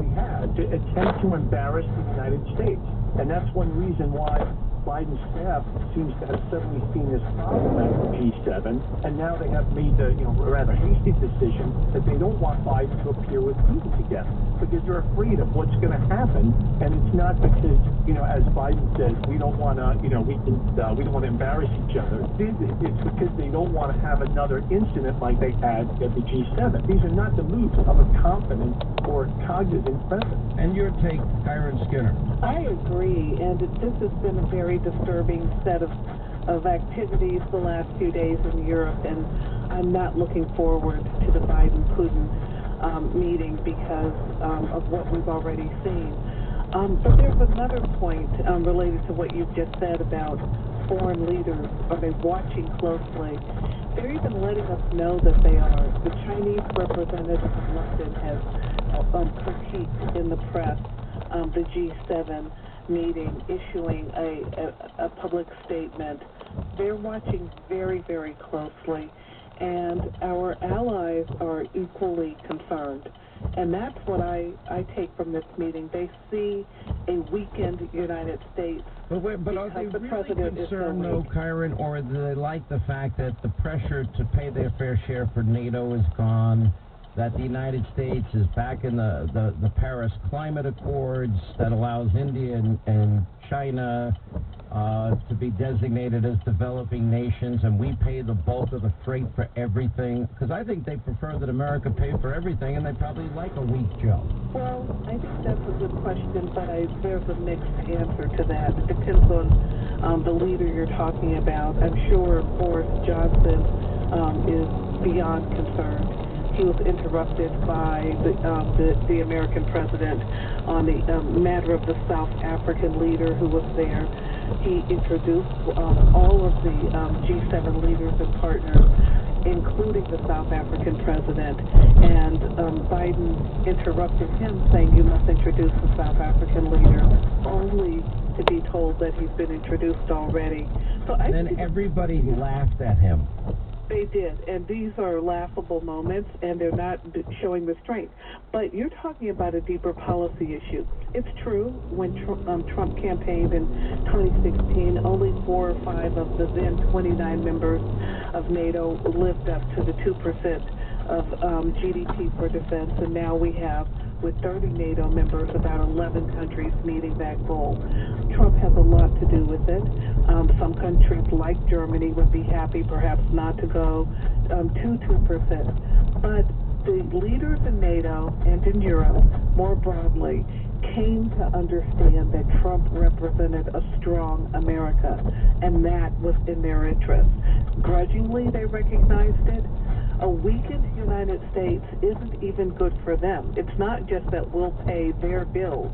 already had, to attempt to embarrass the United States. And that's one reason why Biden's staff seems to have suddenly seen this problem at the G7, and now they have made the rather hasty decision that they don't want Biden to appear with Putin together because they're afraid of what's going to happen. And it's not because as Biden says, we don't want to we don't want to embarrass each other. It's because they don't want to have another incident like they had at the G7. These are not the moves of a confident or cognizant president. And your take, Kyron Skinner? I agree, and this has been a very disturbing set of activities the last few days in Europe, and I'm not looking forward to the Biden-Putin meeting because of what we've already seen. But there's another point related to what you've just said about foreign leaders. Are they watching closely? They're even letting us know that they are. The Chinese representative of London has critiqued in the press the G7 meeting, issuing a public statement. They're watching very, very closely, and our allies are equally concerned. And that's what I take from this meeting. They see a weakened United States. But are they really concerned, though, Kyron, or do they like the fact that the pressure to pay their fair share for NATO is gone, that the United States is back in the Paris Climate Accords that allows India and China to be designated as developing nations, and we pay the bulk of the freight for everything? Because I think they prefer that America pay for everything, and they probably like a weak Joe. Well, I think that's a good question, but there's a mixed answer to that. It depends on the leader you're talking about. I'm sure Boris Johnson is beyond concerned. He was interrupted by the American president on the matter of the South African leader who was there. He introduced all of the G7 leaders and partners, including the South African president, and Biden interrupted him, saying, "You must introduce the South African leader," only to be told that he's been introduced already. So then everybody laughed at him. They did, and these are laughable moments, and they're not showing restraint. But you're talking about a deeper policy issue. It's true, when Trump campaigned in 2016, only 4 or 5 of the then 29 members of NATO lived up to the 2% of GDP for defense, and now we have, with 30 NATO members, about 11 countries meeting that goal. Trump has a lot to do with it. Some countries, like Germany, would be happy perhaps not to go to 2%. But the leaders in NATO and in Europe, more broadly, came to understand that Trump represented a strong America, and that was in their interest. Grudgingly, they recognized it. A weakened United States isn't even good for them. It's not just that we'll pay their bills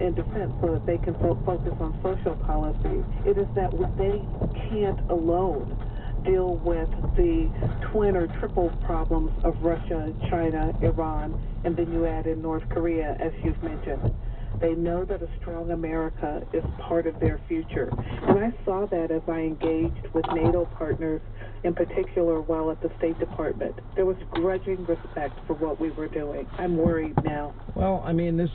in defense so that they can focus on social policy. It is that they can't alone deal with the twin or triple problems of Russia, China, Iran, and then you add in North Korea, as you've mentioned. They know that a strong America is part of their future. And I saw that as I engaged with NATO partners, in particular while at the State Department. There was grudging respect for what we were doing. I'm worried now. Well, I mean, this